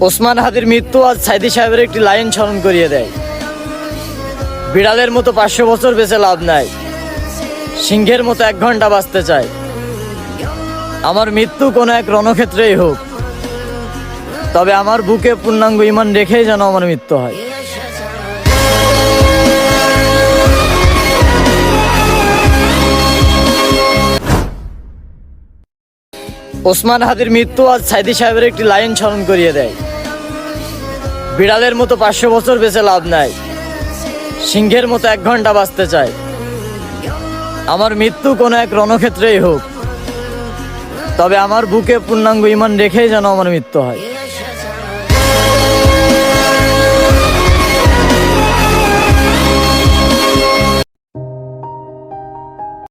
ওসমান হাদির মৃত্যু আজ সাইদি সাহেবের একটি লাইন স্মরণ করিয়ে দেয়। বিড়ালের মতো 500 বছর বেঁচে লাভ নাই, সিংহের মতো 1 ঘন্টা বাঁচতে চায়। আমার মৃত্যু কোনো এক রণক্ষেত্রেই হোক, তবে আমার বুকে পূর্ণাঙ্গ ঈমান রেখেই যেন আমার মৃত্যু হয়। ওসমান হাদির মৃত্যু আজ সাইদি সাহেবের একটি লাইন স্মরণ করিয়ে দেয়। বিড়ালের মতো 500 বছর বেঁচে লাভ নাই, সিংহের মতো 1 ঘন্টা বাঁচতে চায়। আমার মৃত্যু কোনো এক রণক্ষেত্রেই হোক, তবে আমার বুকে পূর্ণাঙ্গ ঈমান রেখেই যেন আমার মৃত্যু হয়।